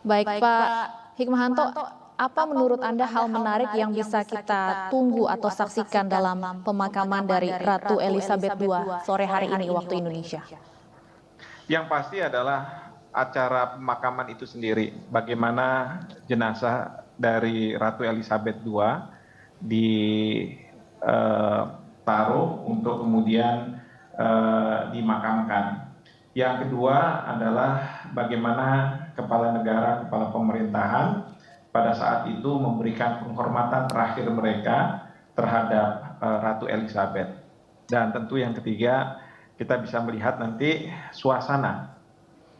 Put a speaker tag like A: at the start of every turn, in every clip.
A: Baik Pak Hikmahanto, apa menurut Anda hal menarik yang bisa kita tunggu atau saksikan dalam pemakaman dari Ratu Elizabeth II sore hari ini waktu Indonesia?
B: Yang pasti adalah acara pemakaman itu sendiri, bagaimana jenazah dari Ratu Elizabeth II ditaruh untuk kemudian dimakamkan. Yang kedua adalah bagaimana kepala negara, kepala pemerintahan pada saat itu memberikan penghormatan terakhir mereka terhadap Ratu Elizabeth. Dan tentu yang ketiga, kita bisa melihat nanti suasana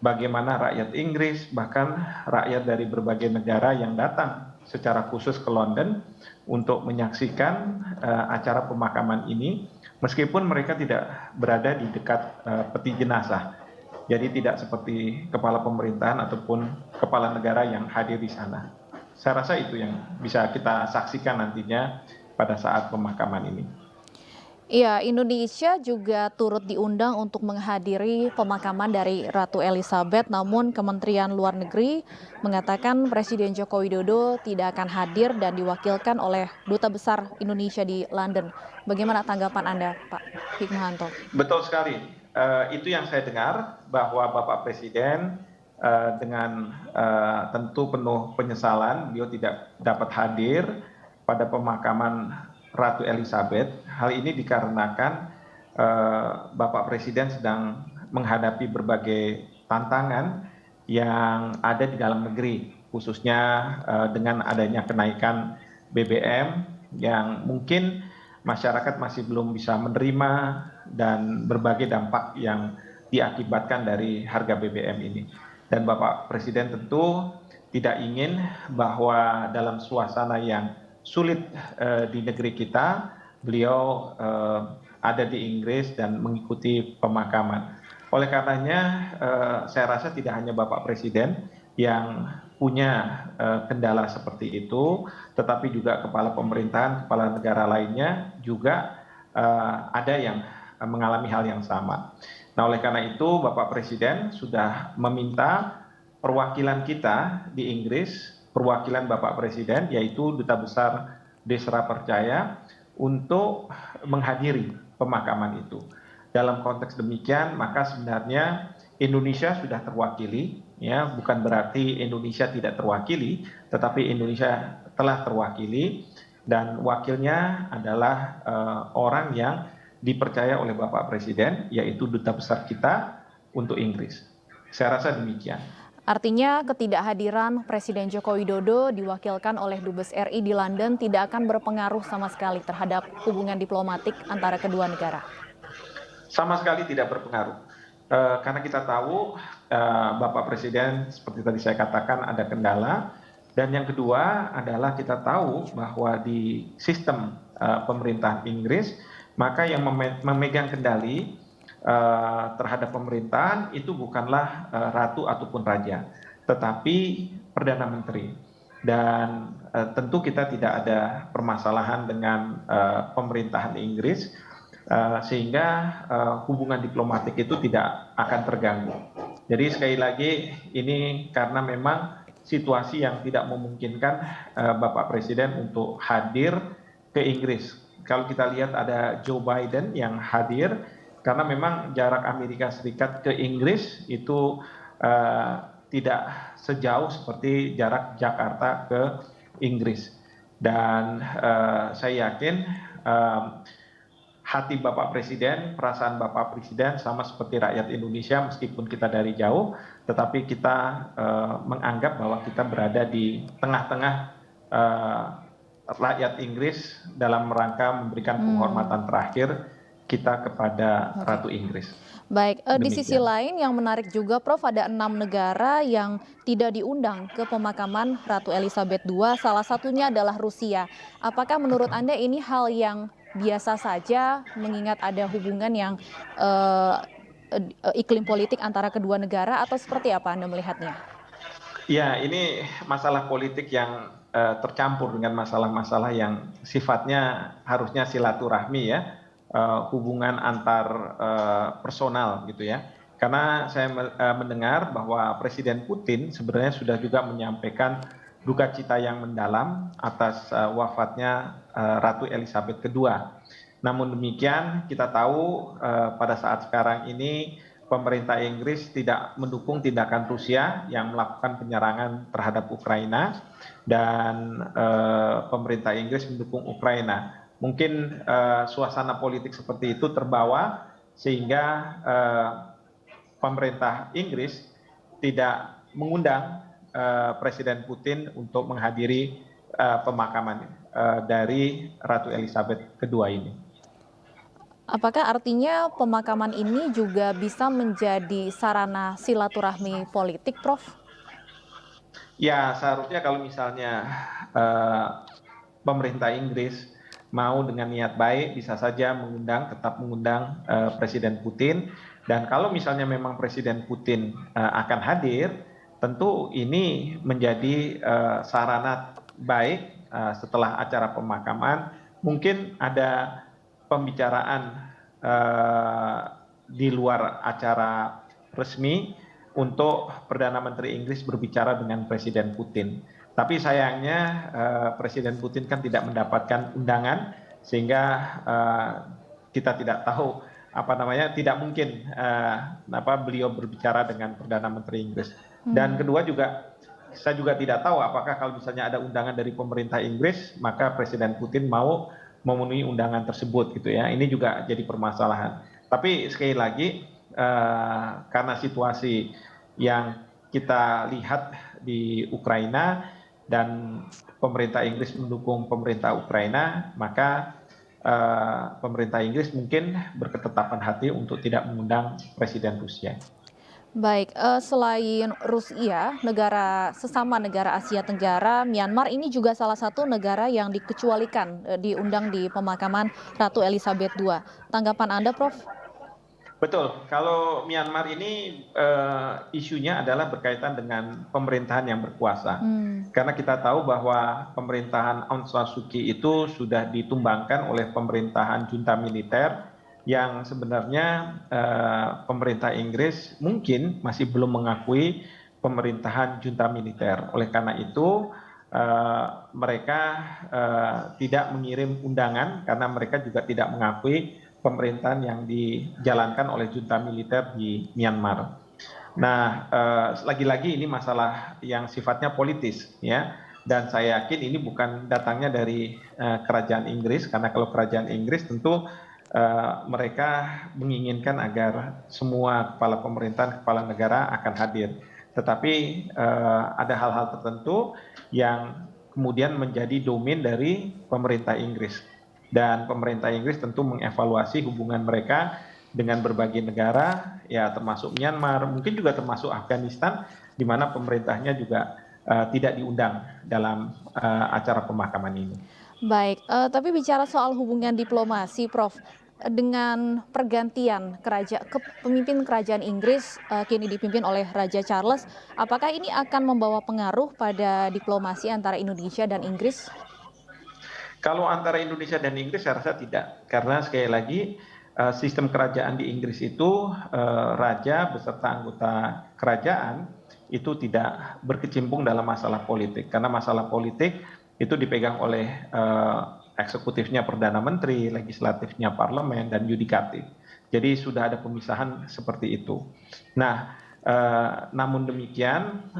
B: bagaimana rakyat Inggris, bahkan rakyat dari berbagai negara yang datang secara khusus ke London untuk menyaksikan acara pemakaman ini, meskipun mereka tidak berada di dekat peti jenazah. Jadi tidak seperti kepala pemerintahan ataupun kepala negara yang hadir di sana. Saya rasa itu yang bisa kita saksikan nantinya pada saat pemakaman ini.
A: Iya, Indonesia juga turut diundang untuk menghadiri pemakaman dari Ratu Elizabeth, namun Kementerian Luar Negeri mengatakan Presiden Joko Widodo tidak akan hadir dan diwakilkan oleh Duta Besar Indonesia di London. Bagaimana tanggapan Anda, Pak Hikmahanto?
B: Betul sekali. Itu yang saya dengar, bahwa Bapak Presiden dengan tentu penuh penyesalan beliau tidak dapat hadir pada pemakaman Ratu Elizabeth. Hal ini dikarenakan Bapak Presiden sedang menghadapi berbagai tantangan yang ada di dalam negeri, khususnya dengan adanya kenaikan BBM yang mungkin masyarakat masih belum bisa menerima dan berbagai dampak yang diakibatkan dari harga BBM ini. Dan Bapak Presiden tentu tidak ingin bahwa dalam suasana yang sulit di negeri kita, beliau ada di Inggris dan mengikuti pemakaman. Oleh karenanya saya rasa tidak hanya Bapak Presiden yang punya kendala seperti itu, tetapi juga kepala pemerintahan, kepala negara lainnya juga ada yang mengalami hal yang sama. Nah, oleh karena itu Bapak Presiden sudah meminta perwakilan kita di Inggris, perwakilan Bapak Presiden yaitu Duta Besar Desra Percaya untuk menghadiri pemakaman itu. Dalam konteks demikian, maka sebenarnya Indonesia sudah terwakili, ya, bukan berarti Indonesia tidak terwakili, tetapi Indonesia telah terwakili dan wakilnya adalah orang yang dipercaya oleh Bapak Presiden, yaitu Duta Besar kita untuk Inggris. Saya rasa demikian.
A: Artinya ketidakhadiran Presiden Joko Widodo diwakilkan oleh Dubes RI di London tidak akan berpengaruh sama sekali terhadap hubungan diplomatik antara kedua negara.
B: Sama sekali tidak berpengaruh. Karena kita tahu Bapak Presiden seperti tadi saya katakan ada kendala, dan yang kedua adalah kita tahu bahwa di sistem pemerintahan Inggris, maka yang memegang kendali terhadap pemerintahan itu bukanlah ratu ataupun raja, tetapi Perdana Menteri. Dan tentu kita tidak ada permasalahan dengan pemerintahan Inggris, sehingga hubungan diplomatik itu tidak akan terganggu. Jadi sekali lagi ini karena memang situasi yang tidak memungkinkan Bapak Presiden untuk hadir ke Inggris. Kalau kita lihat ada Joe Biden yang hadir, karena memang jarak Amerika Serikat ke Inggris itu tidak sejauh seperti jarak Jakarta ke Inggris. Dan saya yakin hati Bapak Presiden, perasaan Bapak Presiden sama seperti rakyat Indonesia, meskipun kita dari jauh, tetapi kita menganggap bahwa kita berada di tengah-tengah rakyat Inggris dalam rangka memberikan penghormatan terakhir kita kepada Ratu Inggris.
A: Baik, di sisi lain yang menarik juga Prof, ada 6 negara yang tidak diundang ke pemakaman Ratu Elizabeth II, salah satunya adalah Rusia. Apakah menurut Anda ini hal yang biasa saja mengingat ada hubungan yang iklim politik antara kedua negara, atau seperti apa Anda melihatnya?
B: Ya, ini masalah politik yang tercampur dengan masalah-masalah yang sifatnya harusnya silaturahmi, ya, hubungan antar personal gitu ya. Karena saya mendengar bahwa Presiden Putin sebenarnya sudah juga menyampaikan duka cita yang mendalam atas wafatnya Ratu Elizabeth II. Namun demikian kita tahu pada saat sekarang ini pemerintah Inggris tidak mendukung tindakan Rusia yang melakukan penyerangan terhadap Ukraina, dan pemerintah Inggris mendukung Ukraina. Mungkin suasana politik seperti itu terbawa sehingga pemerintah Inggris tidak mengundang Presiden Putin untuk menghadiri pemakaman dari Ratu Elizabeth II ini.
A: Apakah artinya pemakaman ini juga bisa menjadi sarana silaturahmi politik, Prof?
B: Ya, seharusnya kalau misalnya pemerintah Inggris mau dengan niat baik bisa saja tetap mengundang Presiden Putin, dan kalau misalnya memang Presiden Putin akan hadir, tentu ini menjadi sarana baik setelah acara pemakaman mungkin ada pembicaraan di luar acara resmi untuk Perdana Menteri Inggris berbicara dengan Presiden Putin. Tapi sayangnya Presiden Putin kan tidak mendapatkan undangan, sehingga kita tidak tahu tidak mungkin beliau berbicara dengan Perdana Menteri Inggris. Dan kedua juga saya juga tidak tahu apakah kalau misalnya ada undangan dari pemerintah Inggris maka Presiden Putin mau memenuhi undangan tersebut gitu ya. Ini juga jadi permasalahan. Tapi sekali lagi karena situasi yang kita lihat di Ukraina dan pemerintah Inggris mendukung pemerintah Ukraina, maka pemerintah Inggris mungkin berketetapan hati untuk tidak mengundang Presiden Rusia.
A: Baik, selain Rusia, sesama negara Asia Tenggara, Myanmar ini juga salah satu negara yang dikecualikan diundang di pemakaman Ratu Elizabeth II. Tanggapan Anda, Prof?
B: Betul, kalau Myanmar ini isunya adalah berkaitan dengan pemerintahan yang berkuasa. Karena kita tahu bahwa pemerintahan Aung San Suu Kyi itu sudah ditumbangkan oleh pemerintahan junta militer yang sebenarnya pemerintah Inggris mungkin masih belum mengakui pemerintahan junta militer. Oleh karena itu mereka tidak mengirim undangan karena mereka juga tidak mengakui pemerintahan yang dijalankan oleh junta militer di Myanmar. Nah, lagi-lagi ini masalah yang sifatnya politis, ya. Dan saya yakin ini bukan datangnya dari kerajaan Inggris, karena kalau kerajaan Inggris tentu mereka menginginkan agar semua kepala pemerintahan, kepala negara akan hadir. Tetapi ada hal-hal tertentu yang kemudian menjadi domain dari pemerintah Inggris. Dan pemerintah Inggris tentu mengevaluasi hubungan mereka dengan berbagai negara, ya termasuk Myanmar, mungkin juga termasuk Afghanistan, di mana pemerintahnya juga tidak diundang dalam acara pemakaman ini.
A: Baik, tapi bicara soal hubungan diplomasi, Prof, dengan pergantian pemimpin kerajaan Inggris kini dipimpin oleh Raja Charles, apakah ini akan membawa pengaruh pada diplomasi antara Indonesia dan Inggris?
B: Kalau antara Indonesia dan Inggris saya rasa tidak, karena sekali lagi sistem kerajaan di Inggris itu raja beserta anggota kerajaan itu tidak berkecimpung dalam masalah politik, karena masalah politik itu dipegang oleh eksekutifnya Perdana Menteri, legislatifnya Parlemen, dan yudikatif. Jadi sudah ada pemisahan seperti itu. Nah, namun demikian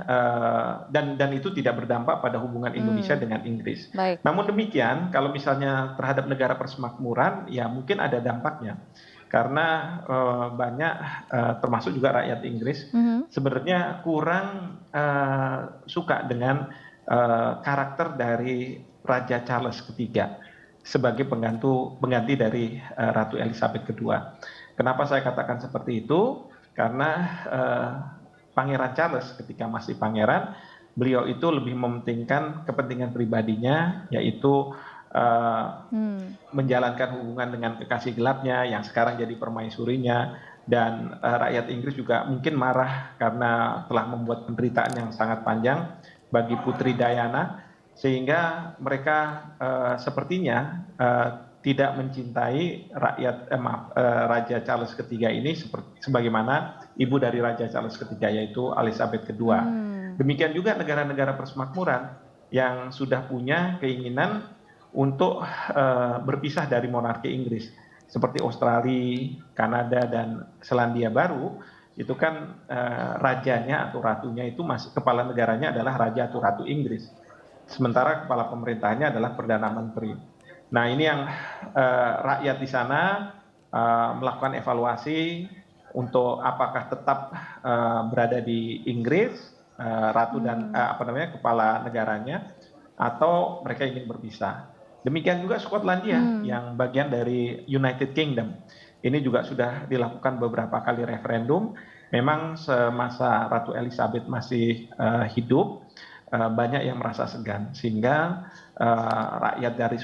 B: dan itu tidak berdampak pada hubungan Indonesia dengan Inggris.
A: Baik.
B: Namun demikian kalau misalnya terhadap negara persemakmuran ya mungkin ada dampaknya, karena banyak termasuk juga rakyat Inggris sebenarnya kurang suka dengan karakter dari Raja Charles III sebagai pengganti dari Ratu Elizabeth II. Kenapa saya katakan seperti itu? Karena Pangeran Charles ketika masih pangeran, beliau itu lebih mementingkan kepentingan pribadinya, yaitu menjalankan hubungan dengan kekasih gelapnya yang sekarang jadi permaisurinya, dan rakyat Inggris juga mungkin marah karena telah membuat penderitaan yang sangat panjang bagi Putri Diana, sehingga mereka sepertinya tidak mencintai Raja Charles III ini sebagaimana ibu dari Raja Charles III yaitu Elizabeth II. Demikian juga negara-negara persemakmuran yang sudah punya keinginan untuk berpisah dari monarki Inggris seperti Australia, Kanada dan Selandia Baru. Itu kan rajanya atau ratunya itu kepala negaranya adalah raja atau ratu Inggris. Sementara kepala pemerintahnya adalah Perdana Menteri. Nah, ini yang rakyat di sana melakukan evaluasi untuk apakah tetap berada di Inggris, ratu dan kepala negaranya, atau mereka ingin berpisah. Demikian juga Skotlandia yang bagian dari United Kingdom. Ini juga sudah dilakukan beberapa kali referendum. Memang semasa Ratu Elizabeth masih hidup, banyak yang merasa segan, sehingga rakyat dari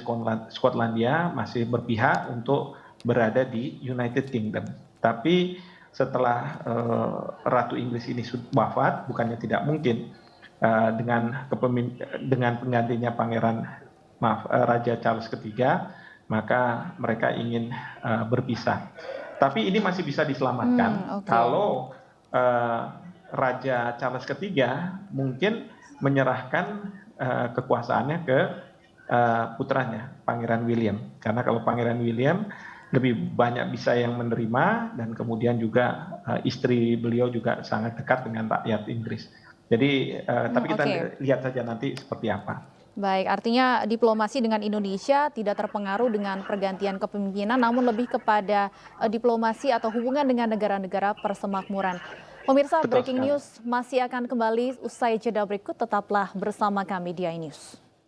B: Skotlandia masih berpihak untuk berada di United Kingdom. Tapi setelah Ratu Inggris ini wafat, bukannya tidak mungkin dengan penggantinya Raja Charles III, maka mereka ingin berpisah. Tapi ini masih bisa diselamatkan kalau Raja Charles III mungkin menyerahkan kekuasaannya ke putranya, Pangeran William. Karena kalau Pangeran William lebih banyak bisa yang menerima, dan kemudian juga istri beliau juga sangat dekat dengan rakyat Inggris. Jadi, tapi kita lihat saja nanti seperti apa.
A: Baik, artinya diplomasi dengan Indonesia tidak terpengaruh dengan pergantian kepemimpinan, namun lebih kepada diplomasi atau hubungan dengan negara-negara persemakmuran. Pemirsa, breaking news masih akan kembali usai jeda berikut. Tetaplah bersama kami di iNews.